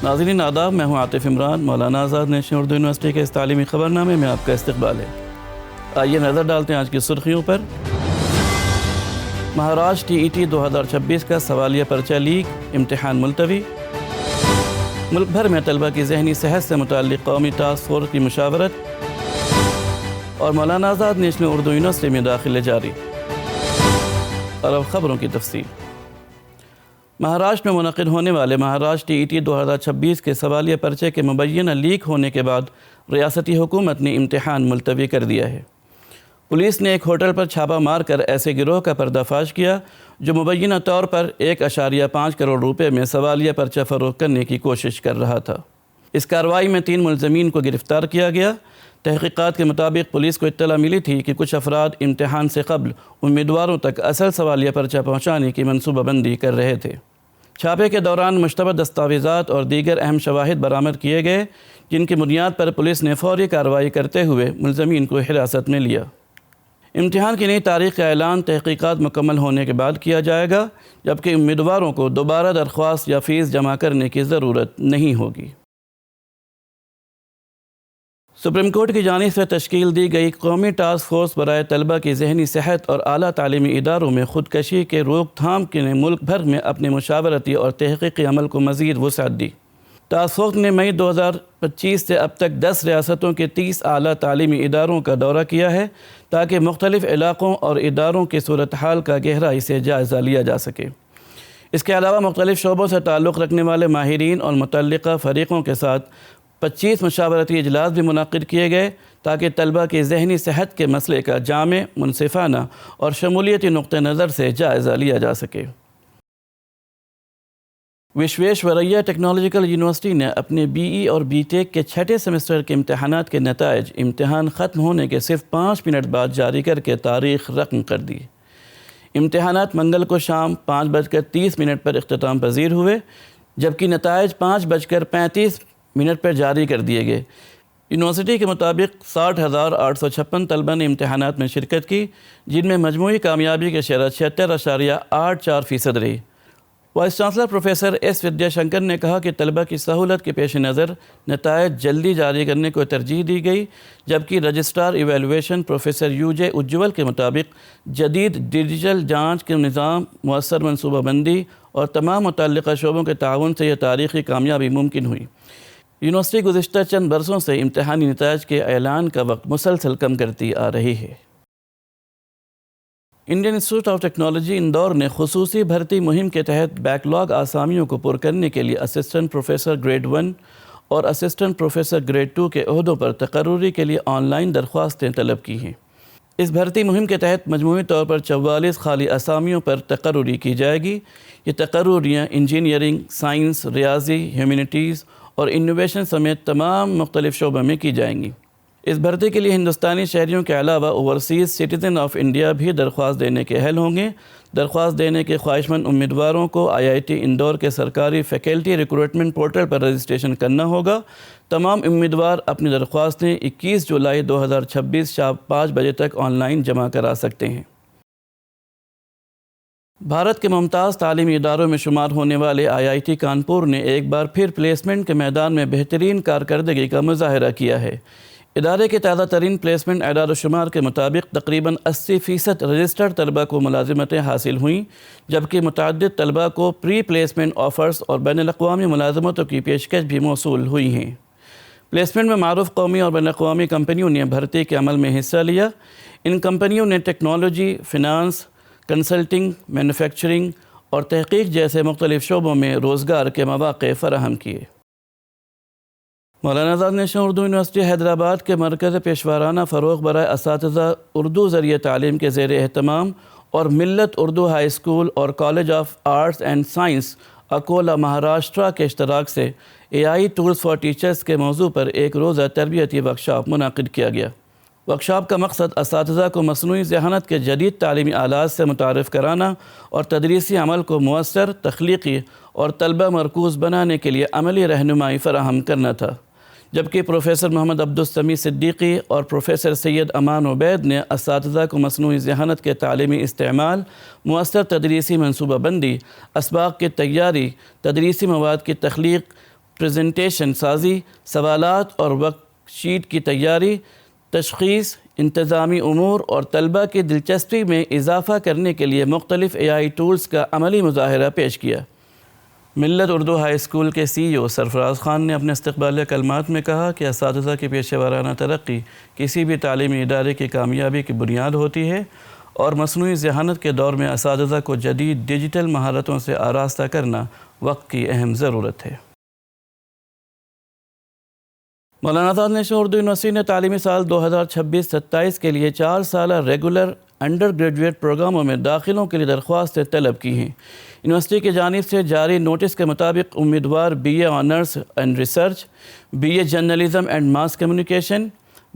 ناظرین آداب، میں ہوں عاطف عمران۔ مولانا آزاد نیشنل اردو یونیورسٹی کے اس تعلیمی خبرنامے میں آپ کا استقبال ہے۔ آئیے نظر ڈالتے ہیں آج کی سرخیوں پر۔ مہاراشٹر TET 2026 کا سوالیہ پرچہ لیک، امتحان ملتوی۔ ملک بھر میں طلبہ کی ذہنی صحت سے متعلق قومی ٹاسک فورس کی مشاورت، اور مولانا آزاد نیشنل اردو یونیورسٹی میں داخلے جاری۔ اور اب خبروں کی تفصیل۔ مہاراشٹر میں منعقد ہونے والے مہاراشٹر TET 2026 کے سوالیہ پرچے کے مبینہ لیک ہونے کے بعد ریاستی حکومت نے امتحان ملتوی کر دیا ہے۔ پولیس نے ایک ہوٹل پر چھاپہ مار کر ایسے گروہ کا پردہ فاش کیا جو مبینہ طور پر 1.5 کروڑ روپے میں سوالیہ پرچہ فروخت کرنے کی کوشش کر رہا تھا۔ اس کارروائی میں 3 ملزمین کو گرفتار کیا گیا۔ تحقیقات کے مطابق پولیس کو اطلاع ملی تھی کہ کچھ افراد امتحان سے قبل امیدواروں تک اصل سوالیہ پرچہ پہنچانے کی منصوبہ بندی کر رہے تھے۔ چھاپے کے دوران مشتبہ دستاویزات اور دیگر اہم شواہد برآمد کیے گئے، جن کی بنیاد پر پولیس نے فوری کارروائی کرتے ہوئے ملزمین کو حراست میں لیا۔ امتحان کی نئی تاریخ کا اعلان تحقیقات مکمل ہونے کے بعد کیا جائے گا، جبکہ امیدواروں کو دوبارہ درخواست یا فیس جمع کرنے کی ضرورت نہیں ہوگی۔ سپریم کورٹ کی جانب سے تشکیل دی گئی قومی ٹاسک فورس برائے طلبہ کی ذہنی صحت اور اعلیٰ تعلیمی اداروں میں خودکشی کے روک تھام کے نے ملک بھر میں اپنے مشاورتی اور تحقیقی عمل کو مزید وسعت دی۔ ٹاسک فورس نے مئی 2025 سے اب تک 10 ریاستوں کے 30 اعلیٰ تعلیمی اداروں کا دورہ کیا ہے تاکہ مختلف علاقوں اور اداروں کی صورتحال کا گہرائی سے جائزہ لیا جا سکے۔ اس کے علاوہ مختلف شعبوں سے تعلق رکھنے والے ماہرین اور متعلقہ فریقوں کے ساتھ 25 مشاورتی اجلاس بھی منعقد کیے گئے تاکہ طلبہ کی ذہنی صحت کے مسئلے کا جامع، منصفانہ اور شمولیتی نقطہ نظر سے جائزہ لیا جا سکے۔ وشویشوریا ٹیکنالوجیکل یونیورسٹی نے اپنے BE اور BTech کے 6 سیمسٹر کے امتحانات کے نتائج امتحان ختم ہونے کے صرف 5 منٹ بعد جاری کر کے تاریخ رقم کر دی۔ امتحانات منگل کو شام 5:30 پر اختتام پذیر ہوئے، جبکہ نتائج 5:35 پر جاری کر دیے گئے۔ یونیورسٹی کے مطابق 60,856 طلبہ نے امتحانات میں شرکت کی، جن میں مجموعی کامیابی کی شرح 76.84% رہی۔ وائس چانسلر پروفیسر S ودیا شنکر نے کہا کہ طلبہ کی سہولت کے پیش نظر نتائج جلدی جاری کرنے کو ترجیح دی گئی، جبکہ رجسٹرار ایویلویشن پروفیسر UJ اجول کے مطابق جدید ڈیجیٹل جانچ کے نظام، مؤثر منصوبہ بندی اور تمام متعلقہ شعبوں کے تعاون سے یہ تاریخی کامیابی ممکن ہوئی۔ یونیورسٹی گزشتہ چند برسوں سے امتحانی نتائج کے اعلان کا وقت مسلسل کم کرتی آ رہی ہے۔ انڈین انسٹی ٹیوٹ آف ٹیکنالوجی اندور نے خصوصی بھرتی مہم کے تحت بیک لاگ آسامیوں کو پر کرنے کے لیے اسسٹنٹ پروفیسر گریڈ 1 اور اسسٹنٹ پروفیسر گریڈ 2 کے عہدوں پر تقرری کے لیے آن لائن درخواستیں طلب کی ہیں۔ اس بھرتی مہم کے تحت مجموعی طور پر 44 خالی اسامیوں پر تقرری کی جائے گی۔ یہ تقرریاں انجینئرنگ، سائنس، ریاضی، ہیومینٹیز اور انوویشن سمیت تمام مختلف شعبوں میں کی جائیں گی۔ اس بھرتی کے لیے ہندوستانی شہریوں کے علاوہ اوورسیز سٹیزن آف انڈیا بھی درخواست دینے کے اہل ہوں گے۔ درخواست دینے کے خواہش مند امیدواروں کو IIT اندور کے سرکاری فیکلٹی ریکروٹمنٹ پورٹل پر رجسٹریشن کرنا ہوگا۔ تمام امیدوار اپنی درخواستیں 21 جولائی 2026 شام 5 بجے تک آن لائن جمع کرا سکتے ہیں۔ بھارت کے ممتاز تعلیمی اداروں میں شمار ہونے والے IIT کانپور نے ایک بار پھر پلیسمنٹ کے میدان میں بہترین کارکردگی کا مظاہرہ کیا ہے۔ ادارے کے تازہ ترین پلیسمنٹ اعداد و شمار کے مطابق تقریباً 80% رجسٹرڈ طلبہ کو ملازمتیں حاصل ہوئیں، جبکہ متعدد طلبہ کو پری پلیسمنٹ آفرز اور بین الاقوامی ملازمتوں کی پیشکش بھی موصول ہوئی ہیں۔ پلیسمنٹ میں معروف قومی اور بین الاقوامی کمپنیوں نے بھرتی کے عمل میں حصہ لیا۔ ان کمپنیوں نے ٹیکنالوجی، فنانس، کنسلٹنگ، مینوفیکچرنگ اور تحقیق جیسے مختلف شعبوں میں روزگار کے مواقع فراہم کیے۔ مولانا آزاد نیشنل اردو یونیورسٹی حیدرآباد کے مرکز پیشورانہ فروغ برائے اساتذہ اردو ذریعہ تعلیم کے زیر اہتمام اور ملت اردو ہائی اسکول اور college of arts and science Akola Maharashtra کے اشتراک سے AI ٹولز فار ٹیچرز کے موضوع پر ایک روزہ تربیتی ورکشاپ منعقد کیا گیا۔ ورکشاپ کا مقصد اساتذہ کو مصنوعی ذہانت کے جدید تعلیمی آلات سے متعارف کرانا اور تدریسی عمل کو مؤثر، تخلیقی اور طلبہ مرکوز بنانے کے لیے عملی رہنمائی فراہم کرنا تھا، جبکہ پروفیسر محمد عبدالسمیع صدیقی اور پروفیسر سید امان عبید نے اساتذہ کو مصنوعی ذہانت کے تعلیمی استعمال، مؤثر تدریسی منصوبہ بندی، اسباق کی تیاری، تدریسی مواد کی تخلیق، پریزنٹیشن سازی، سوالات اور ورک شیٹ کی تیاری، تشخیص، انتظامی امور اور طلبہ کی دلچسپی میں اضافہ کرنے کے لیے مختلف AI ٹولز کا عملی مظاہرہ پیش کیا۔ ملت اردو ہائی اسکول کے CEO سرفراز خان نے اپنے استقبالیہ کلمات میں کہا کہ اساتذہ کی پیشہ ورانہ ترقی کسی بھی تعلیمی ادارے کی کامیابی کی بنیاد ہوتی ہے اور مصنوعی ذہانت کے دور میں اساتذہ کو جدید ڈیجیٹل مہارتوں سے آراستہ کرنا وقت کی اہم ضرورت ہے۔ مولانا آزاد نیشنل اردو یونیورسٹی نے تعلیمی سال 2026-27 کے لیے 4 سالہ ریگولر انڈر گریجویٹ پروگراموں میں داخلوں کے لیے درخواستیں طلب کی ہیں۔ یونیورسٹی کی جانب سے جاری نوٹس کے مطابق امیدوار BA honours and research, BA journalism and mass communication,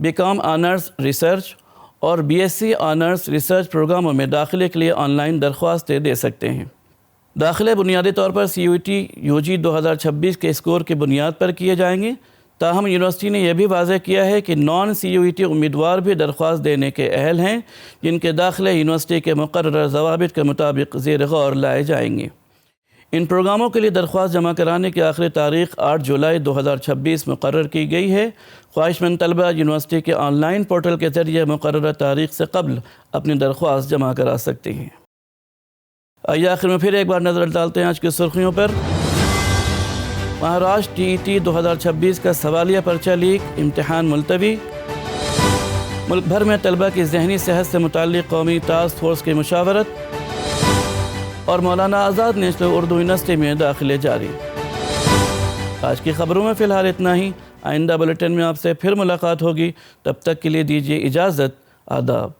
BCom honours research اور BSc آنرز ریسرچ پروگراموں میں داخلے کے لیے آن لائن درخواستیں دے سکتے ہیں۔ داخلے بنیادی طور پر CUET UG 2026 کے اسکور کی بنیاد پر کیے جائیں گے، تاہم یونیورسٹی نے یہ بھی واضح کیا ہے کہ نان CUET امیدوار بھی درخواست دینے کے اہل ہیں، جن کے داخلے یونیورسٹی کے مقررہ ضوابط کے مطابق زیر غور لائے جائیں گے۔ ان پروگراموں کے لیے درخواست جمع کرانے کی آخری تاریخ 8 جولائی 2026 مقرر کی گئی ہے۔ خواہش مند طلبہ یونیورسٹی کے آن لائن پورٹل کے ذریعے مقررہ تاریخ سے قبل اپنی درخواست جمع کرا سکتے ہیں۔ آئیے آخر میں پھر ایک بار نظر ڈالتے ہیں آج کی سرخیوں پر۔ مہاراشٹر TET 2026 کا سوالیہ پرچہ لیک، امتحان ملتوی۔ ملک بھر میں طلبہ کی ذہنی صحت سے متعلق قومی ٹاسک فورس کی مشاورت، اور مولانا آزاد نیشنل اردو یونیورسٹی میں داخلے جاری۔ آج کی خبروں میں فی الحال اتنا ہی۔ آئندہ بلیٹن میں آپ سے پھر ملاقات ہوگی، تب تک کے لیے دیجیے اجازت۔ آداب۔